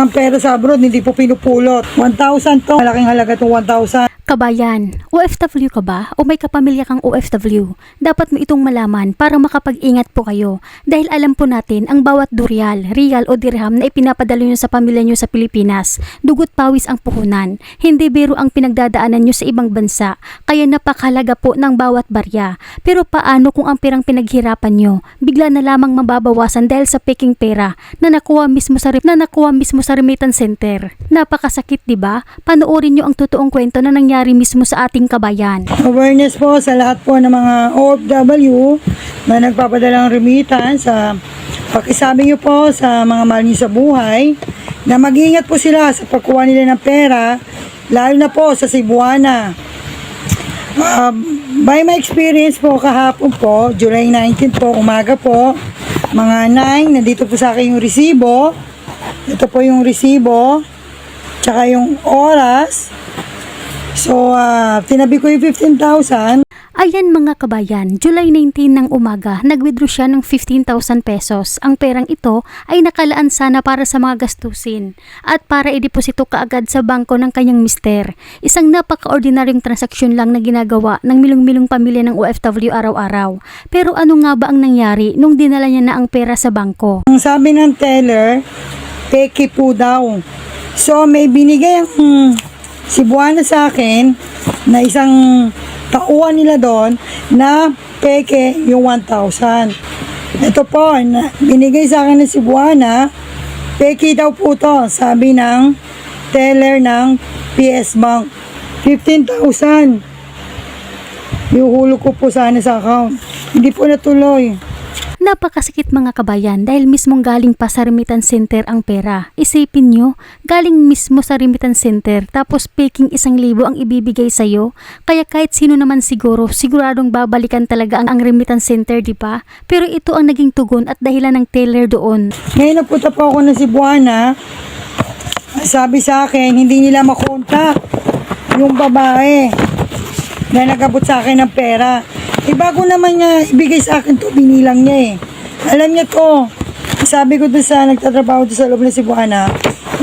Ang pera sa abroad, hindi po pinupulot. 1,000 to. Malaking halaga itong 1,000. Kabayan, OFW ka ba o may kapamilya kang OFW? Dapat mo itong malaman para makapag-ingat po kayo dahil alam po natin ang bawat duryal, real o dirham na ipinapadala nyo sa pamilya nyo sa Pilipinas, dugot pawis ang puhunan. Hindi biro ang pinagdadaanan nyo sa ibang bansa, kaya napakahalaga po ng bawat barya. Pero paano kung ang perang pinaghirapan nyo, bigla na lamang mababawasan dahil sa peking pera na nakuha mismo sa remittance center? Napakasakit, di ba? Panoorin nyo ang totoong kwento na nangyari mismo sa ating kabayan. Awareness po sa lahat po ng mga OFW na nagpapadala ng remittance. Pakisabi nyo po sa mga mahal nyo sa buhay na mag-ingat po sila sa pagkuha nila ng pera, lalo na po sa Cebuana. By my experience po kahapon po, July 19 po, umaga po, mga 9, nandito po sa akin yung resibo. Ito po yung resibo, tsaka yung oras. So, tinabi ko yung 15,000. Ayan mga kabayan, July 19 ng umaga, nag-withdraw siya ng 15,000 pesos. Ang perang ito ay nakalaan sana para sa mga gastusin at para i-deposito kaagad sa bangko ng kanyang mister. Isang napaka-ordinaryong transaksyon lang na ginagawa ng milong-milong pamilya ng OFW araw-araw. Pero ano nga ba ang nangyari nung dinala niya na ang pera sa bangko? Ang sabi ng teller, peke po daw. So, may binigay ang Cebuana sa akin na isang tauhan nila doon na peke yung 1,000. Ito po, binigay sa akin ng Cebuana, peke daw po to, sabi ng teller ng PS Bank. 15,000. Iuhulog ko po sana sa account. Hindi po natuloy. Napakasikit mga kabayan dahil mismong galing pa sa remittance center ang pera. Isipin nyo, galing mismo sa remittance center tapos peking 1,000 ang ibibigay sa'yo. Kaya kahit sino naman siguradong babalikan talaga ang remittance center, di ba? Pero ito ang naging tugon at dahilan ng teller doon. Ngayon napunta po ako ng Cebuana. Sabi sa akin, hindi nila makontak yung babae na nagabot sa akin ng pera. Bago naman niya ibigay sa akin to, binilang niya Alam niya to. Sabi ko doon sa nagtatrabaho doon sa loob ng Cebuana,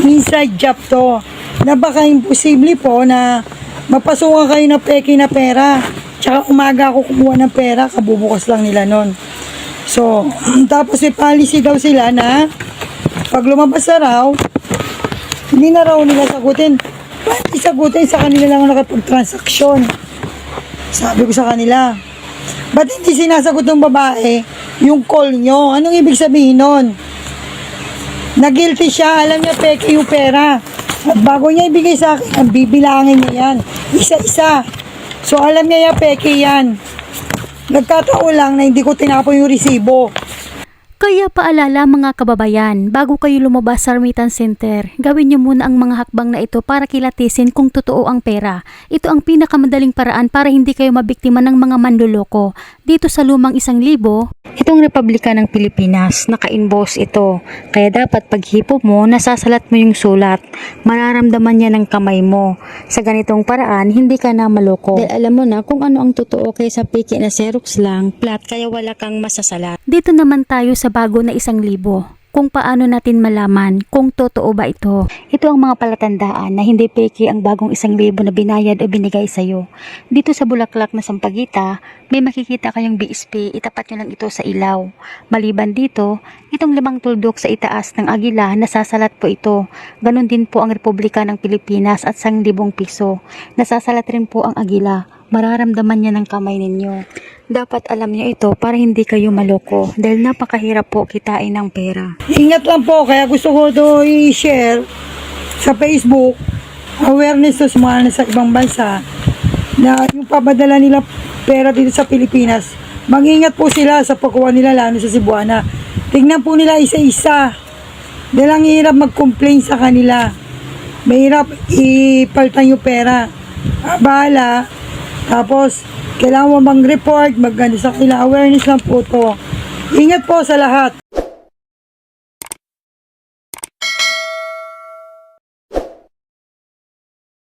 inside job to. Na baka imposible po na mapasukan kayo ng peke na pera. Tsaka umaga ako kumuha ng pera, kabubukas lang nila nun. So, tapos may policy daw sila na pag lumabas na raw, hindi na raw nila sagutin. Bakit sagutin sa kanila lang nakapag-transaksyon? Sabi ko sa kanila, ba't hindi sinasagot ng babae yung call nyo? Anong ibig sabihin nun? Na-guilty siya, alam niya peke yung pera. At bago niya ibigay sa akin, bibilangin niya yan. Isa-isa. So alam niya yung peke yan. Nagkataon lang na hindi ko tinapon yung resibo. Kaya paalala mga kababayan, bago kayo lumabas sa remittance center, gawin niyo muna ang mga hakbang na ito para kilatisin kung totoo ang pera. Ito ang pinakamadaling paraan para hindi kayo mabiktima ng mga manloloko. Dito sa lumang 1,000, itong Republika ng Pilipinas, naka-inbox ito. Kaya dapat paghipo mo, nasasalat mo yung sulat. Mararamdaman niya ng kamay mo. Sa ganitong paraan, hindi ka na maloko. Dahil alam mo na kung ano ang totoo kaysa peke na Xerox lang, flat, kaya wala kang masasalat. Dito naman tayo sa bago na 1,000. Kung paano natin malaman kung totoo ba ito. Ito ang mga palatandaan na hindi peke ang bagong 1,000 na binayad o binigay sa'yo. Dito sa bulaklak na sampagita, may makikita kayong BSP, itapat nyo lang ito sa ilaw. Maliban dito, itong 5 tuldok sa itaas ng agila, nasasalat po ito. Ganon din po ang Republika ng Pilipinas at 1,000 piso. Nasasalat rin po ang agila. Mararamdaman niya ng kamay ninyo. Dapat alam niyo ito para hindi kayo maloko dahil napakahirap po kitain ng pera. Ingat lang po, kaya gusto ko ito i-share sa Facebook. Awareness to sa mga nasa ibang bansa na yung papadala nila pera dito sa Pilipinas. Mag-ingat po sila sa pagkuha nila lalo sa Cebuana. Tingnan po nila isa-isa. Dahil ang hirap mag-complain sa kanila. Mahirap ipalitan yung pera. Bahala. Tapos, kailangan mo mag-report, mag-ano sa kanila. Awareness lang po to. Ingat po sa lahat.